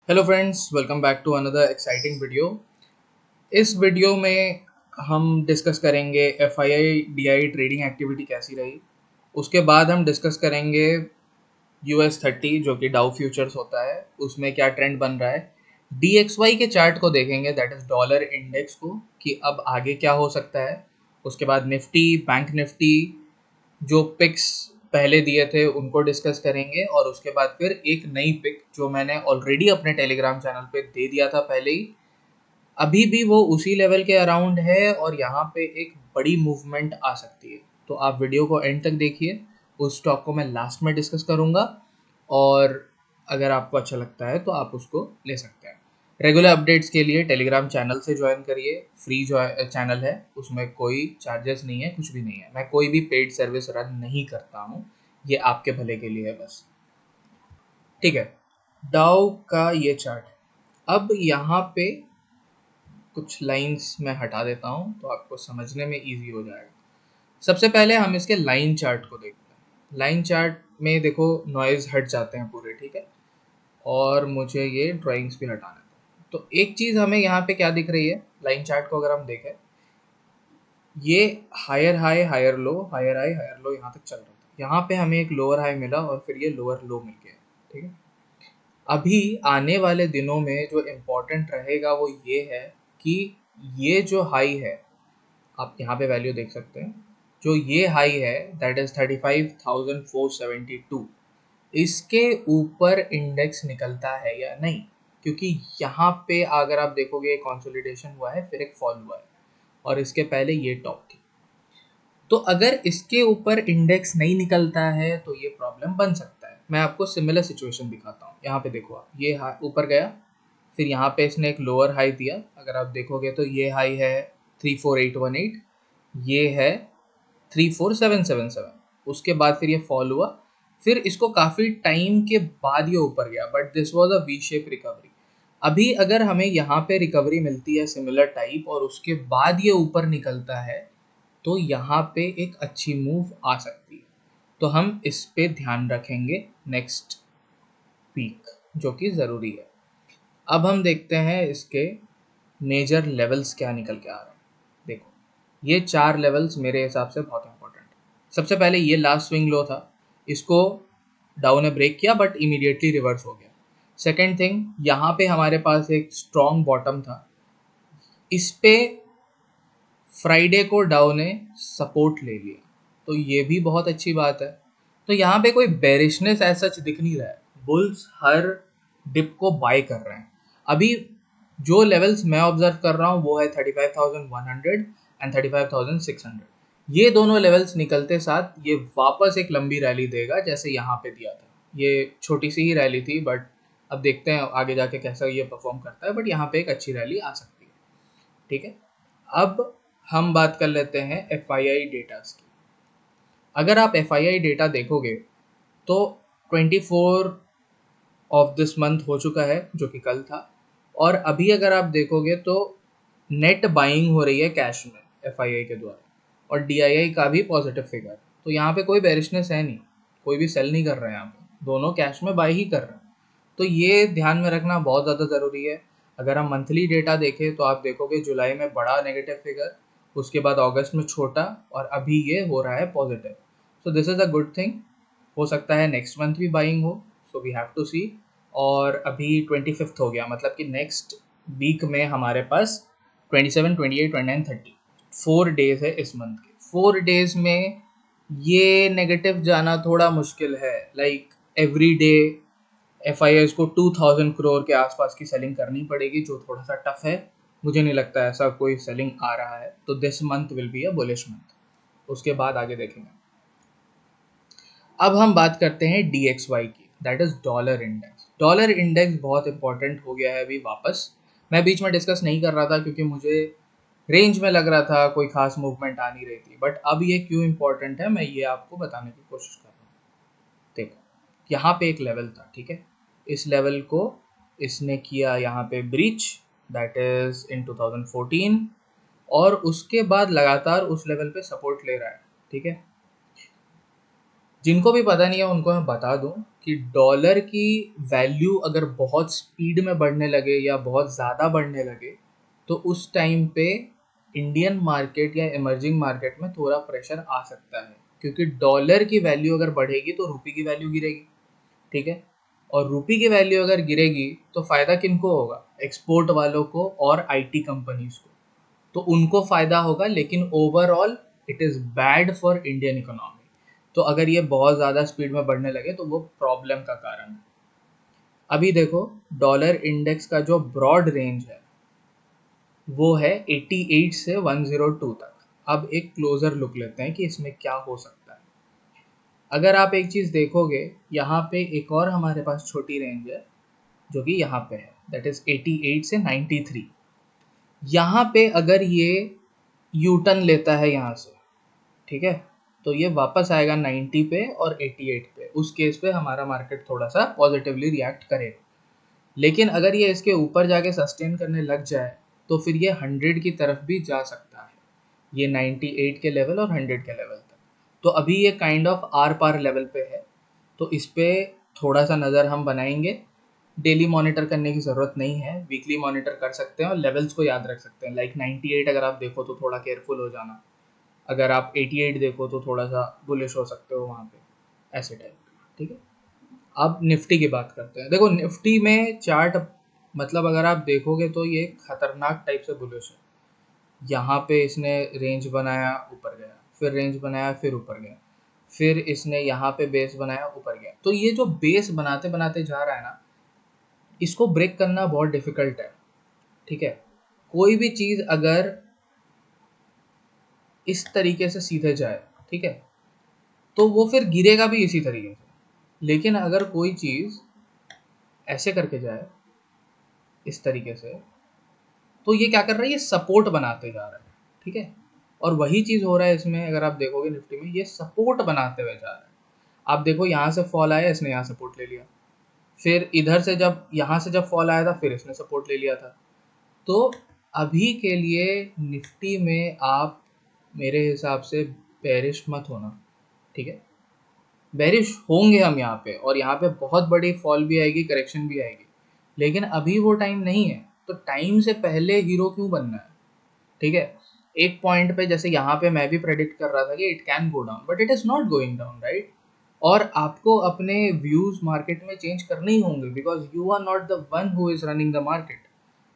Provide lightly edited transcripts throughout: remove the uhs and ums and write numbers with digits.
Hello friends, welcome back to another exciting video. इस video में हम डिस्कस करेंगे एफआईआई डीआई ट्रेडिंग एक्टिविटी कैसी रही। उसके बाद हम डिस्कस करेंगे US30 जो कि डाउ फ्यूचर्स होता है, उसमें क्या ट्रेंड बन रहा है। DXY के चार्ट को देखेंगे, दैट इज़ डॉलर इंडेक्स को, कि अब आगे क्या हो सकता है। उसके बाद निफ्टी, बैंक निफ्टी, जो पिक्स पहले दिए थे उनको डिस्कस करेंगे, और उसके बाद फिर एक नई पिक जो मैंने ऑलरेडी अपने टेलीग्राम चैनल पे दे दिया था पहले ही, अभी भी वो उसी लेवल के अराउंड है और यहाँ पे एक बड़ी मूवमेंट आ सकती है। तो आप वीडियो को एंड तक देखिए, उस स्टॉक को मैं लास्ट में डिस्कस करूँगा, और अगर आपको अच्छा लगता है तो आप उसको ले सकते हैं। रेगुलर अपडेट्स के लिए टेलीग्राम चैनल से ज्वाइन करिए, फ्री जो चैनल है, उसमें कोई चार्जेस नहीं है, कुछ भी नहीं है। मैं कोई भी पेड सर्विस रन नहीं करता हूँ, ये आपके भले के लिए है बस। ठीक है, डाउ का ये चार्ट, अब यहाँ पे कुछ लाइंस मैं हटा देता हूँ तो आपको समझने में इजी हो जाएगा। सबसे पहले हम इसके लाइन चार्ट को देखते हैं। लाइन चार्ट में देखो नॉइज़ हट जाते हैं पूरे, ठीक है, और मुझे ये ड्राइंग्स भी हटाने दो। तो एक चीज़ हमें यहाँ पे क्या दिख रही है, लाइन चार्ट को अगर हम देखें, ये higher high higher low, higher high higher low यहाँ तक चल रहा था। यहाँ पे हमें एक लोअर हाई मिला और फिर ये लोअर लो मिल गया, ठीक है। अभी आने वाले दिनों में जो इम्पोर्टेंट रहेगा वो ये है कि ये जो हाई है, आप यहाँ पे वैल्यू देख सकते हैं, जो ये हाई है दैट इज़ 35,472, इसके ऊपर इंडेक्स निकलता है या नहीं। क्योंकि यहाँ पे अगर आप देखोगे कंसोलिडेशन हुआ है, फिर एक फॉल हुआ है, और इसके पहले ये टॉप थी। तो अगर इसके ऊपर इंडेक्स नहीं निकलता है तो ये प्रॉब्लम बन सकता है। मैं आपको सिमिलर सिचुएशन दिखाता हूँ। यहाँ पे देखो, आप ये ऊपर गया, फिर यहाँ पे इसने एक लोअर हाई दिया। अगर आप देखोगे तो ये हाई है 34818, ये है 34777, उसके बाद फिर ये फॉल हुआ, फिर इसको काफ़ी टाइम के बाद ये ऊपर गया, but this was a V shape recovery. अभी अगर हमें यहाँ पे रिकवरी मिलती है सिमिलर टाइप और उसके बाद ये ऊपर निकलता है, तो यहाँ पे एक अच्छी मूव आ सकती है। तो हम इस पे ध्यान रखेंगे नेक्स्ट वीक, जो कि ज़रूरी है। अब हम देखते हैं इसके मेजर लेवल्स क्या निकल के आ रहे हैं। देखो, ये 4 लेवल्स मेरे हिसाब से बहुत इंपॉर्टेंट है। सबसे पहले ये लास्ट स्विंग लो था, इसको डाउन ने ब्रेक किया बट इमीडिएटली रिवर्स हो गया। सेकेंड थिंग, यहाँ पे हमारे पास एक स्ट्रॉन्ग बॉटम था, इस पे फ्राइडे को डाउ ने सपोर्ट ले लिया, तो ये भी बहुत अच्छी बात है। तो यहाँ पे कोई बेरिशनेस ऐसा सच दिख नहीं रहा है, बुल्स हर डिप को बाय कर रहे हैं। अभी जो लेवल्स मैं ऑब्जर्व कर रहा हूँ वो है 35,100 एंड 35,600। ये दोनों लेवल्स निकलते साथ ये वापस एक लंबी रैली देगा, जैसे यहाँ पे दिया था। ये छोटी सी ही रैली थी, बट अब देखते हैं आगे जाके कैसा ये परफॉर्म करता है, बट यहाँ पे एक अच्छी रैली आ सकती है, ठीक है। अब हम बात कर लेते हैं एफआईआई डेटास की। अगर आप एफआईआई डेटा देखोगे तो 24 ऑफ दिस मंथ हो चुका है, जो कि कल था, और अभी अगर आप देखोगे तो नेट बाइंग हो रही है कैश में एफआईआई के द्वारा, और डीआईआई का भी पॉजिटिव फिगर। तो यहाँ पे कोई बेरिशनेस है नहीं, कोई भी सेल नहीं कर रहे हैं, यहाँ पे दोनों कैश में बाई ही कर रहे हैं। तो ये ध्यान में रखना बहुत ज़्यादा ज़रूरी है। अगर हम मंथली डेटा देखें तो आप देखोगे जुलाई में बड़ा नेगेटिव फिगर, उसके बाद अगस्त में छोटा, और अभी ये हो रहा है positive. So this is a good thing. हो सकता है नेक्स्ट मंथ भी बाइंग हो, सो वी हैव टू सी। और अभी 25 हो गया, मतलब कि नेक्स्ट वीक में हमारे पास 27, 28, 29, 30 4 डेज है इस मंथ के। 4 डेज में ये नेगेटिव जाना थोड़ा मुश्किल है। लाइक एवरी डे एफ को 2000 करोड़ के आसपास की सेलिंग करनी पड़ेगी, जो थोड़ा सा टफ है। मुझे नहीं लगता ऐसा कोई सेलिंग आ रहा है, तो this month will be a bullish month. उसके बाद आगे देखेंगे। अब हम बात करते हैं DXY की, that is dollar index. Dollar index बहुत इंपॉर्टेंट हो गया है अभी वापस। मैं बीच में डिस्कस नहीं कर रहा था क्योंकि मुझे रेंज में लग रहा था कोई खास मूवमेंट आ नहीं रही थी, बट अब ये क्यों इंपॉर्टेंट है मैं ये आपको बताने की कोशिश कर रहा हूँ। देखो, यहाँ पे एक लेवल था, ठीक है, इस लेवल को इसने किया यहाँ पे ब्रीच, दैट इज इन 2014, और उसके बाद लगातार उस लेवल पे सपोर्ट ले रहा है, ठीक है। जिनको भी पता नहीं है उनको मैं बता दूं कि डॉलर की वैल्यू अगर बहुत स्पीड में बढ़ने लगे या बहुत ज़्यादा बढ़ने लगे तो उस टाइम पे इंडियन मार्केट या इमर्जिंग मार्केट में थोड़ा प्रेशर आ सकता है, क्योंकि डॉलर की वैल्यू अगर बढ़ेगी तो रुपये की वैल्यू गिरेगी। ठीक है, और रुपये की वैल्यू अगर गिरेगी तो फ़ायदा किनको होगा? एक्सपोर्ट वालों को और आईटी कंपनीज को, तो उनको फ़ायदा होगा, लेकिन overall it is bad for Indian economy. तो अगर ये बहुत ज़्यादा स्पीड में बढ़ने लगे तो वो प्रॉब्लम का कारण है। अभी देखो, डॉलर इंडेक्स का जो ब्रॉड रेंज है वो है 88 से 102 तक। अब एक क्लोज़र लुक लेते हैं कि इसमें क्या हो सकता है। अगर आप एक चीज़ देखोगे, यहाँ पे एक और हमारे पास छोटी रेंज है जो कि यहाँ पे है, दैट इज़ 88 से 93। यहाँ पे अगर ये यू टर्न लेता है यहाँ से, ठीक है, तो ये वापस आएगा 90 पे और 88 पे। उस केस पे हमारा मार्केट थोड़ा सा पॉजिटिवली रिएक्ट करेगा। लेकिन अगर ये इसके ऊपर जाके सस्टेन करने लग जाए तो फिर ये 100 की तरफ भी जा सकता है, ये 98 के लेवल और 100 के लेवल तक। तो अभी ये kind of our par level पे है, तो इस पे थोड़ा सा नज़र हम बनाएंगे। डेली मॉनिटर करने की ज़रूरत नहीं है, वीकली मॉनिटर कर सकते हैं और लेवल्स को याद रख सकते हैं। लाइक 98 अगर आप देखो तो थोड़ा केयरफुल हो जाना, अगर आप 88 देखो तो थोड़ा सा बुलिश हो सकते हो वहाँ पे, ऐसे टाइप। ठीक है, अब निफ्टी की बात करते हैं। देखो निफ्टी में चार्ट, मतलब अगर आप देखोगे तो ये खतरनाक टाइप से बुलिश है। यहाँ पे इसने रेंज बनाया, ऊपर गया, फिर रेंज बनाया, फिर ऊपर गया, फिर इसने यहाँ पे बेस बनाया, ऊपर गया। तो ये जो बेस बनाते बनाते जा रहा है ना, इसको ब्रेक करना बहुत डिफिकल्ट है। ठीक है, कोई भी चीज़ अगर इस तरीके से सीधे जाए, ठीक है, तो वो फिर गिरेगा भी इसी तरीके से। लेकिन अगर कोई चीज़ ऐसे करके जाए, इस तरीके से, तो ये क्या कर रहा है? ये सपोर्ट बनाते जा रहा है। ठीक है, और वही चीज़ हो रहा है इसमें। अगर आप देखोगे निफ्टी में, ये सपोर्ट बनाते हुए जा रहा है। आप देखो यहाँ से फॉल आया, इसने यहाँ सपोर्ट ले लिया, फिर इधर से जब यहाँ से जब फॉल आया था फिर इसने सपोर्ट ले लिया था। तो अभी के लिए निफ्टी में आप मेरे हिसाब से बेरिश मत होना। ठीक है, बेरिश होंगे हम यहाँ पे, और यहाँ पे बहुत बड़ी फॉल भी आएगी, करेक्शन भी आएगी, लेकिन अभी वो टाइम नहीं है। तो टाइम से पहले हीरो क्यों बनना है? ठीक है, एक पॉइंट पे जैसे यहाँ पे मैं भी प्रेडिक्ट कर रहा था कि it can go down, but it is not going down, right? और आपको अपने व्यूज़ मार्केट में चेंज करने ही होंगे, because you are not the one who is running the market.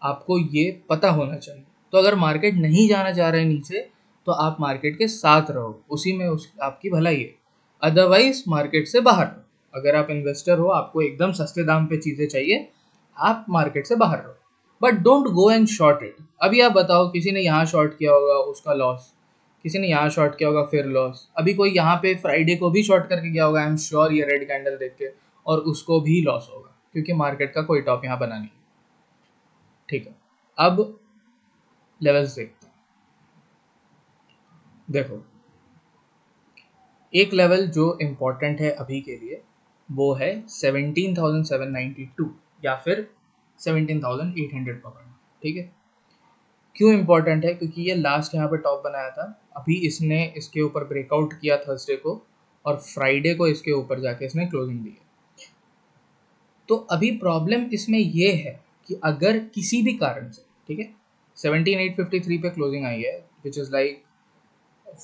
आपको ये पता होना चाहिए। तो अगर मार्केट नहीं जाना चाह रहे नीचे, तो आप मार्केट के साथ रहो, उसी में आपकी भलाई है। अदरवाइज मार्केट से बाहर रहो। अगर आप इन्वेस्टर हो, आपको एकदम सस्ते दाम पे चीज़ें चाहिए, आप मार्केट से बाहर रहो, but don't go and short it. अभी आप बताओ, किसी ने यहाँ शॉर्ट किया होगा, उसका लॉस, किसी ने यहाँ शॉर्ट किया होगा, फिर लॉस। अभी कोई यहाँ पे फ्राइडे को भी शॉर्ट करके गया होगा, आई एम श्योर, ये रेड कैंडल देख के, और उसको भी लॉस होगा, क्योंकि मार्केट का कोई टॉप यहाँ बना नहीं। ठीक है, अब लेवल्स देखते हैं। देखो, एक लेवल जो इम्पोर्टेंट है अभी के लिए वो है 17,792 या फिर 17,800 पकड़ना। ठीक है, क्यों इम्पोर्टेंट है? क्योंकि ये लास्ट यहाँ पे टॉप बनाया था, अभी इसने इसके ऊपर ब्रेकआउट किया थर्सडे को, और फ्राइडे को इसके ऊपर जाके इसने क्लोजिंग दी है। तो अभी प्रॉब्लम इसमें ये है कि अगर किसी भी कारण से, ठीक है, 17,853 पे क्लोजिंग आई है, विच इज़ लाइक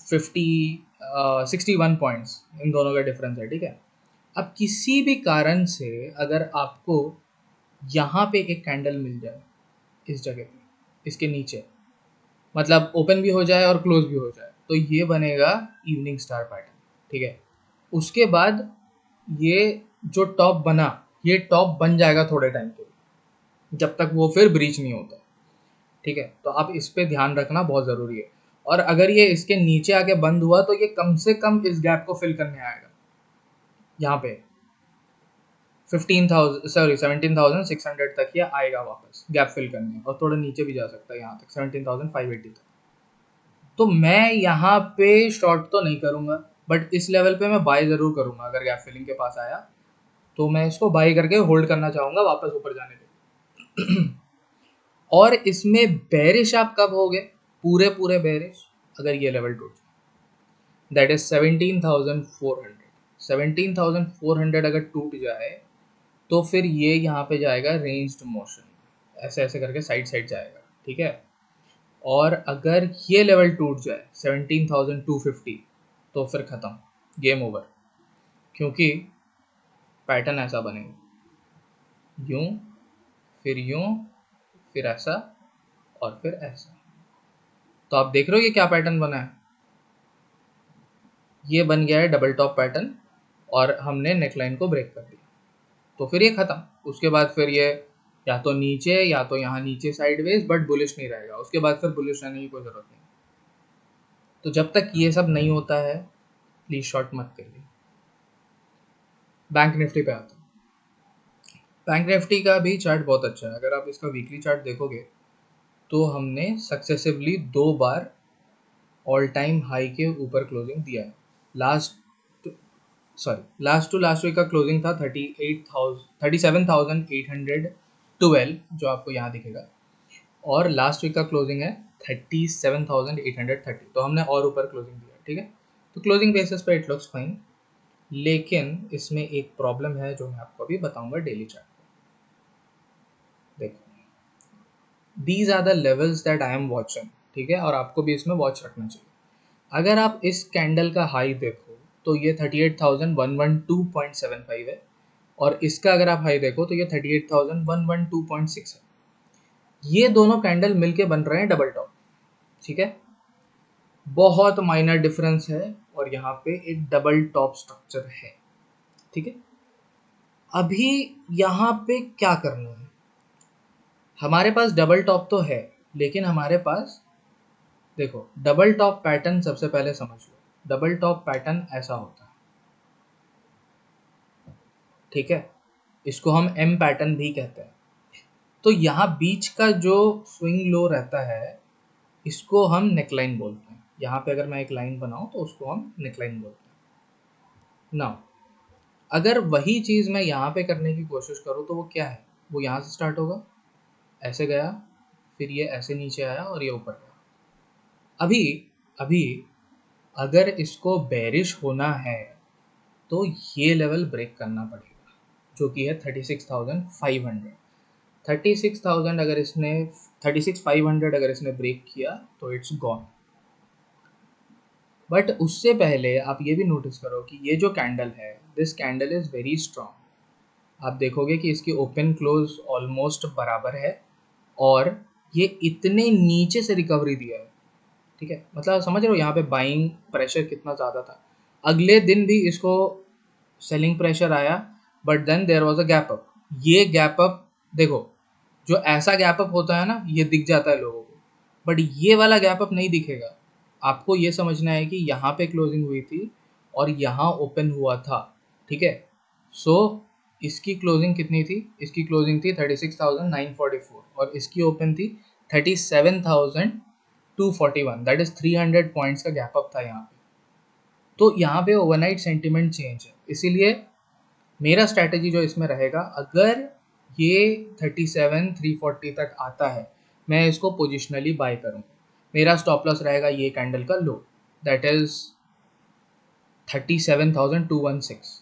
61 पॉइंट्स, इन दोनों का डिफरेंस है। ठीक है, अब किसी भी कारण से अगर आपको यहाँ पे एक कैंडल मिल जाए, इस जगह पे, इसके नीचे, मतलब ओपन भी हो जाए और क्लोज भी हो जाए, तो ये बनेगा इवनिंग स्टार पैटर्न। ठीक है, उसके बाद ये जो टॉप बना, ये टॉप बन जाएगा थोड़े टाइम के लिए, जब तक वो फिर ब्रीच नहीं होता। ठीक है, तो आप इस पे ध्यान रखना बहुत ज़रूरी है। और अगर ये इसके नीचे आके बंद हुआ तो ये कम से कम इस गैप को फिल करने आएगा, यहाँ पे 17,600 तक ये आएगा वापस गैप फिल करने, और थोड़ा नीचे भी जा सकता है यहाँ तक 17,580 तक। तो मैं यहाँ पे शॉर्ट तो नहीं करूँगा, बट इस लेवल पे मैं बाय ज़रूर करूँगा। अगर गैप फिलिंग के पास आया तो मैं इसको बाय करके होल्ड करना चाहूँगा वापस ऊपर जाने के। और इसमें बेरिश आप कब होगे? पूरे पूरे बेरिश अगर ये लेवल टूट जाए, दैट इज 17,400। 17,400 अगर टूट जाए तो फिर ये यहाँ पे जाएगा रेंज्ड मोशन, ऐसे ऐसे करके साइड साइड जाएगा, ठीक है। और अगर ये लेवल टूट जाए 17,250 तो फिर ख़त्म, गेम ओवर, क्योंकि पैटर्न ऐसा बनेगा, यूं फिर ऐसा और फिर ऐसा। तो आप देख रहे हो ये क्या पैटर्न बना है, ये बन गया है डबल टॉप पैटर्न और हमने नेकलाइन को ब्रेक कर दिया, तो फिर ये ख़त्म। उसके बाद फिर ये या तो नीचे या तो यहाँ नीचे साइडवेज, बट बुलिश नहीं रहेगा, उसके बाद फिर बुलिश रहने की कोई ज़रूरत नहीं। तो जब तक ये सब नहीं होता है प्लीज़ शॉर्ट मत करिए। बैंक निफ्टी पे आता हूँ। बैंक निफ्टी का भी चार्ट बहुत अच्छा है, अगर आप इसका वीकली चार्ट देखोगे तो हमने सक्सेसिवली 2 बार ऑल टाइम हाई के ऊपर क्लोजिंग दिया है। लास्ट टू लास्ट वीक का क्लोजिंग था 37,812 जो आपको यहाँ दिखेगा, और लास्ट वीक का क्लोजिंग है 37,830, तो हमने और ऊपर क्लोजिंग दिया, ठीक है। तो क्लोजिंग बेसिस पे इट लुक्स फाइन, लेकिन इसमें एक प्रॉब्लम है जो मैं आपको अभी बताऊंगा डेली चार्ट पे। देखो, these are the levels that I am watching, ठीक है, और आपको भी इसमें वॉच रखना चाहिए। अगर आप इस कैंडल का हाई देखो तो ये 38,112.75 है, और इसका अगर आप हाई देखो तो ये 38,112.6 है। ये दोनों कैंडल मिलके बन रहे हैं डबल टॉप, ठीक है, बहुत माइनर डिफरेंस है, और यहाँ पे एक डबल टॉप स्ट्रक्चर है, ठीक है। अभी यहाँ पे क्या करना है, हमारे पास डबल टॉप तो है, लेकिन हमारे पास देखो डबल टॉप पैटर्न सबसे पहले समझ लो, डबल टॉप पैटर्न ऐसा होता है, ठीक है, इसको हम एम पैटर्न भी कहते हैं। तो यहाँ बीच का जो स्विंग लो रहता है इसको हम नेकलाइन बोलते हैं। यहाँ पे अगर मैं एक लाइन बनाऊँ तो उसको हम नेकलाइन बोलते हैं। नाउ अगर वही चीज़ मैं यहाँ पे करने की कोशिश करूँ तो वो क्या है, वो यहाँ से स्टार्ट होगा, ऐसे गया, फिर ये ऐसे नीचे आया और ये ऊपर गया। अभी अभी अगर इसको बेरिश होना है तो ये लेवल ब्रेक करना पड़ेगा, जो कि है 36,500। 36,000 अगर इसने 36,500 अगर इसने ब्रेक किया तो इट्स गॉन। बट उससे पहले आप ये भी नोटिस करो कि ये जो कैंडल है, this candle is very strong. आप देखोगे कि इसकी ओपन क्लोज ऑलमोस्ट बराबर है, और ये इतने नीचे से रिकवरी दिया है, ठीक है, मतलब समझ रहे हो यहाँ पे बाइंग प्रेशर कितना ज़्यादा था। अगले दिन भी इसको सेलिंग प्रेशर आया, but then there was a gap up. ये गैप अप देखो, जो ऐसा गैप अप होता है ना ये दिख जाता है लोगों को, बट ये वाला गैप अप नहीं दिखेगा। आपको ये समझना है कि यहाँ पे क्लोजिंग हुई थी और यहाँ ओपन हुआ था, ठीक है। सो इसकी क्लोजिंग कितनी थी, इसकी क्लोजिंग थी 36,944 और इसकी ओपन थी 37,241, दैट इज 300 पॉइंट्स का गैप अप था यहाँ पे। तो यहाँ पे ओवरनाइट सेंटिमेंट चेंज है, इसीलिए मेरा स्ट्रैटेजी जो इसमें रहेगा, अगर ये 37,340 तक आता है मैं इसको पोजिशनली बाय करूँगा। मेरा स्टॉप लॉस रहेगा ये कैंडल का लो, दैट इज 37,216।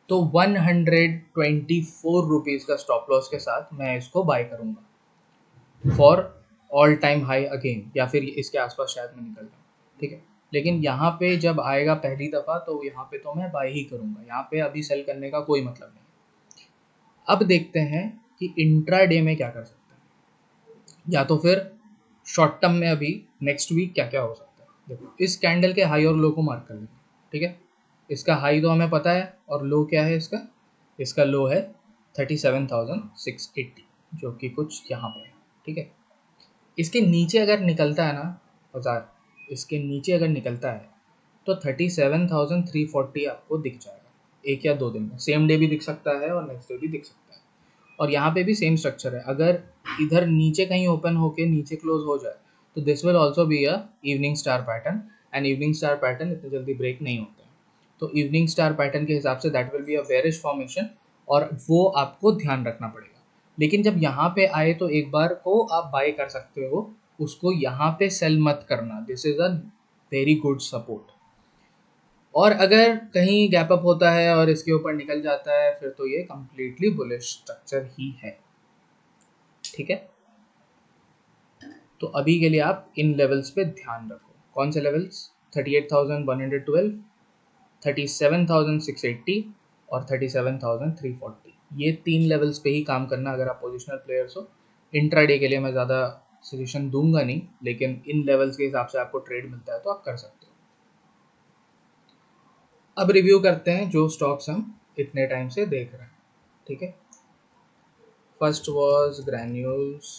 तो 124 रुपीज़ का स्टॉप लॉस के साथ मैं इसको बाय करूँगा for all time high again, या फिर इसके आसपास शायद मैं निकल जाऊँ, ठीक है। लेकिन यहाँ पे जब आएगा पहली दफ़ा तो यहाँ पे तो मैं बाय ही करूँगा, यहाँ पे अभी सेल करने का कोई मतलब नहीं। अब देखते हैं कि इंट्रा डे में क्या कर सकते हैं, या तो फिर शॉर्ट टर्म में अभी नेक्स्ट वीक क्या क्या हो सकता है। देखो इस कैंडल के हाई और लो को मार्क कर लेंगे, ठीक है। इसका हाई तो हमें पता है, और लो क्या है इसका, इसका लो है 37,680, जो कि कुछ यहाँ पे है, ठीक है। इसके नीचे अगर निकलता है ना बाजार, इसके नीचे अगर निकलता है तो 37,340 आपको दिख जाएगा एक या दो दिन में, सेम डे भी दिख सकता है और नेक्स्ट डे भी दिख सकता है। और यहाँ पे भी सेम स्ट्रक्चर है, अगर इधर नीचे कहीं ओपन होके नीचे क्लोज हो जाए तो this will also be a evening star pattern, and evening star pattern इतनी जल्दी ब्रेक नहीं होते हैं। तो इवनिंग स्टार पैटर्न के हिसाब say that will be a bearish formation, और वो आपको ध्यान रखना पड़ेगा। लेकिन जब यहाँ पे आए तो एक बार को आप बाय कर सकते हो, उसको यहाँ पे सेल मत करना, this is a very good support. और अगर कहीं गैप अप होता है और इसके ऊपर निकल जाता है फिर तो ये कंप्लीटली बुलिश स्ट्रक्चर ही है। ठीक है, तो अभी के लिए आप इन लेवल्स पे ध्यान रखो। कौन से लेवल्स? 38,112, 37,680 और 37,340। ये 3 लेवल्स पे ही काम करना अगर आप पोजिशनल प्लेयर्स हो। इंट्राडे के लिए मैं ज़्यादा सजेशन दूंगा नहीं, लेकिन इन लेवल्स के हिसाब से आपको ट्रेड मिलता है तो आप कर सकते हो। अब रिव्यू करते हैं जो स्टॉक्स हम इतने टाइम से देख रहे हैं। ठीक है, फर्स्ट वाज ग्रैन्यूल्स।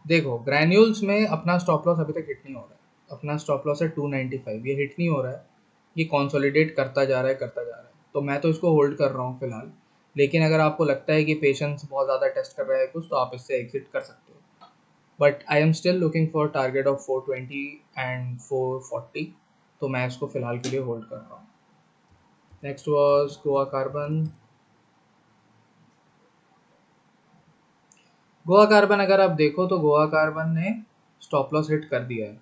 देखो ग्रैन्यूल्स में अपना स्टॉप लॉस अभी तक हिट नहीं हो रहा है। अपना स्टॉप लॉस है 295, ये हिट नहीं हो रहा है। ये कंसोलिडेट करता जा रहा है करता जा रहा है, तो मैं तो इसको होल्ड कर रहा हूँ फिलहाल। लेकिन अगर आपको लगता है कि पेशेंस बहुत ज़्यादा टेस्ट कर रहा है कुछ, तो आप इससे एग्जिट कर सकते हो। But I am still looking for target of 420 and 440, तो मैं इसको फिलहाल के लिए होल्ड कर रहा हूँ। Next was Goa carbon. Goa carbon अगर आप देखो तो गोवा कार्बन ने स्टॉप लॉस हिट कर दिया है।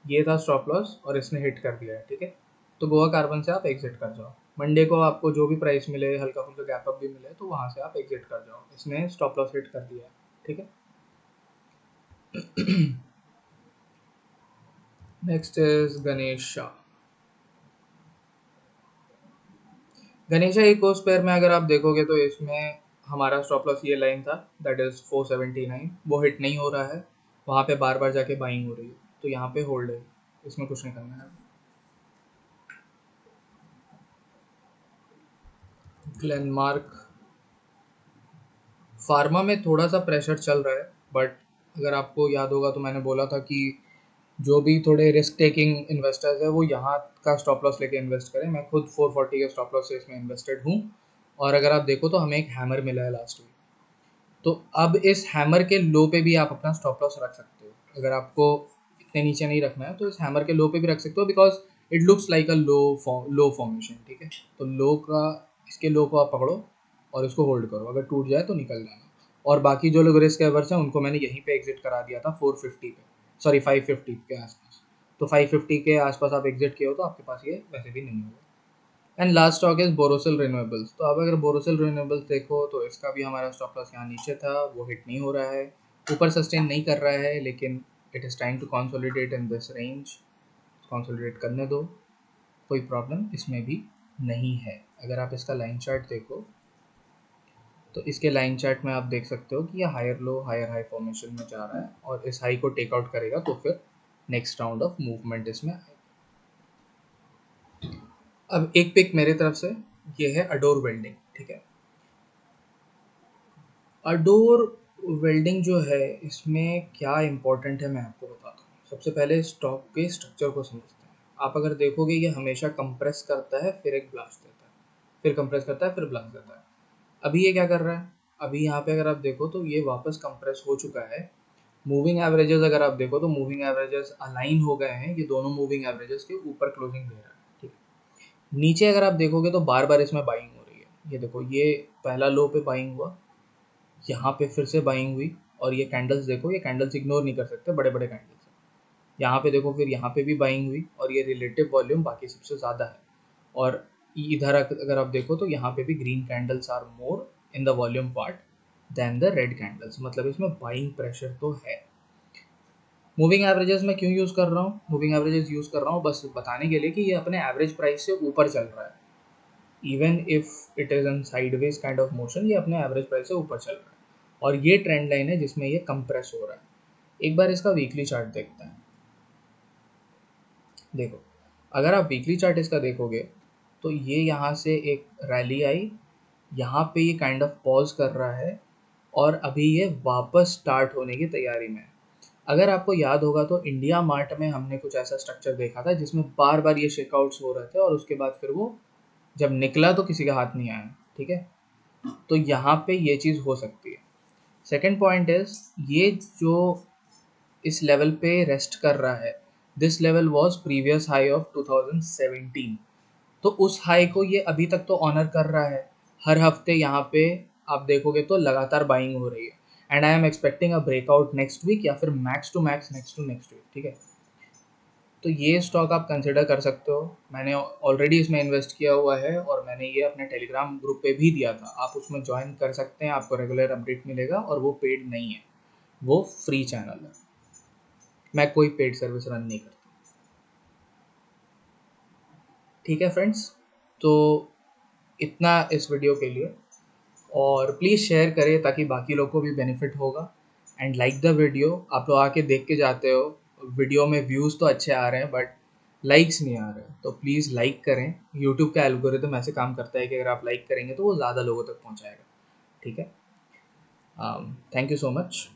ये था स्टॉप लॉस और इसने हिट कर दिया है। ठीक है, तो गोवा कार्बन से आप एग्जिट कर जाओ। मंडे को आपको जो भी प्राइस मिले, हल्का फुल्का गैप अप भी मिले, तो वहाँ से आप एग्जिट कर जाओ। इसने स्टॉप लॉस हिट कर दिया है। ठीक है, next is Ganesha. Ganesha ecosphere में अगर आप देखोगे तो इसमें हमारा स्टॉप लॉस ये लाइन था, दैट इज 479। वो हिट नहीं हो रहा है, वहाँ पे बार बार जाके बाइंग हो रही है, तो यहाँ पे होल्ड है, इसमें कुछ नहीं करना है। ग्लेनमार्क फार्मा में थोड़ा सा प्रेशर चल रहा है, बट अगर आपको याद होगा तो मैंने बोला था कि जो भी थोड़े रिस्क टेकिंग इन्वेस्टर्स है वो यहाँ का स्टॉप लॉस लेके इन्वेस्ट करें। मैं खुद 440 के स्टॉप लॉस से इसमें इन्वेस्टेड हूँ, और अगर आप देखो तो हमें एक हैमर मिला है लास्ट वीक, तो अब इस हैमर के लो पे भी आप अपना स्टॉप लॉस रख सकते हो। अगर आपको इतने नीचे नहीं रखना है तो इस हैमर के लो पे भी रख सकते हो, because it looks like a low formation. ठीक है, तो लो का, इसके लो को आप पकड़ो और इसको होल्ड करो, अगर टूट जाए तो निकल जाना। और बाकी जो लोग रिस्क एवर्स हैं उनको मैंने यहीं पे एग्जिट करा दिया था 450 पे, सॉरी 550 के आसपास। तो 550 के आसपास आप एग्जिट किए हो तो आपके पास ये वैसे भी नहीं होगा। And last stock is Borosil renewables. तो अब अगर बोरोसिल रिन्यूएबल्स देखो तो इसका भी हमारा स्टॉप लॉस यहाँ नीचे था, वो हिट नहीं हो रहा है, ऊपर सस्टेन नहीं कर रहा है, लेकिन it is time to consolidate in this range. Consolidate करने दो, कोई प्रॉब्लम इसमें भी नहीं है। अगर आप इसका लाइन चार्ट देखो तो इसके लाइन चार्ट में आप देख सकते हो कि ये higher low higher high formation में जा रहा है, और इस हाई को टेक आउट करेगा तो फिर नेक्स्ट राउंड ऑफ मूवमेंट इसमें आएगा। अब एक पिक मेरे तरफ से, ये है अडोर वेल्डिंग। ठीक है, अडोर वेल्डिंग जो है इसमें क्या इंपॉर्टेंट है मैं आपको बताता हूँ। सबसे पहले स्टॉक के स्ट्रक्चर को समझते हैं। आप अगर देखोगे ये हमेशा कंप्रेस करता है फिर एक ब्लास्ट देता है, फिर कंप्रेस करता है फिर ब्लास्ट देता है। अभी ये क्या कर रहा है? अभी यहाँ पे अगर आप देखो तो ये वापस कंप्रेस हो चुका है। मूविंग एवरेजेस अगर आप देखो तो मूविंग एवरेजेस अलाइन हो गए हैं, ये दोनों मूविंग एवरेजेस के ऊपर क्लोजिंग दे रहा है। ठीक है, नीचे अगर आप देखोगे तो बार बार इसमें बाइंग हो रही है। ये देखो, ये पहला लो पे बाइंग हुआ, यहाँ पे फिर से बाइंग हुई, और ये कैंडल्स देखो, ये कैंडल्स इग्नोर नहीं कर सकते, बड़े बड़े कैंडल्स हैं। यहाँ पे देखो, फिर यहाँ पे भी बाइंग हुई, और ये रिलेटिव वॉल्यूम बाकी सबसे ज़्यादा है। और इधर अगर आप देखो तो यहाँ पे भी green candles are more in the volume part then the red candles, मतलब इसमें बाइंग प्रेशर तो है। मूविंग एवरेजेस मैं क्यों यूज़ कर रहा हूँ? मूविंग एवरेजेस यूज़ कर रहा हूँ बस बताने के लिए कि ये अपने एवरेज प्राइस से ऊपर चल रहा है। Even if it is an sideways kind of motion, ये अपने एवरेज प्राइस से ऊपर चल रहा है, और ये ट्रेंड लाइन है जिसमें ये कंप्रेस हो रहा है। एक बार इसका वीकली चार्ट देखते हैं। देखो, अगर आप वीकली चार्ट इसका देखोगे तो ये यहाँ से एक रैली आई, यहाँ पे ये काइंड ऑफ पॉज कर रहा है, और अभी ये वापस स्टार्ट होने की तैयारी में है। अगर आपको याद होगा तो इंडिया मार्ट में हमने कुछ ऐसा स्ट्रक्चर देखा था जिसमें बार बार ये शेकआउट्स हो रहे थे, और उसके बाद फिर वो जब निकला तो किसी का हाथ नहीं आया। ठीक है, तो यहाँ पे ये चीज़ हो सकती है। सेकेंड पॉइंट इज, ये जो इस लेवल पे रेस्ट कर रहा है, this level was previous high of 2017। तो उस हाई को ये अभी तक तो ऑनर कर रहा है। हर हफ्ते यहाँ पे आप देखोगे तो लगातार बाइंग हो रही है, and I am expecting a breakout next week या फिर max to max next to next week, ठीक है। तो ये स्टॉक आप कंसिडर कर सकते हो। मैंने ऑलरेडी इसमें इन्वेस्ट किया हुआ है और मैंने ये अपने टेलीग्राम ग्रुप पे भी दिया था, आप उसमें ज्वाइन कर सकते हैं, आपको रेगुलर अपडेट मिलेगा और वो पेड नहीं है, वो फ्री चैनल है, मैं कोई पेड सर्विस रन नहीं करता। ठीक है फ्रेंड्स, तो इतना इस वीडियो के लिए, और प्लीज़ शेयर करें ताकि बाकी लोग को भी बेनिफिट होगा। एंड लाइक द वीडियो, आप लोग आके देख के जाते हो, वीडियो में व्यूज़ तो अच्छे आ रहे हैं बट लाइक्स नहीं आ रहे, तो प्लीज़ लाइक करें। यूट्यूब का एल्गोरिदम ऐसे काम करता है कि अगर आप लाइक करेंगे तो वो ज़्यादा लोगों तक पहुँचाएगा, ठीक है। Thank you so much.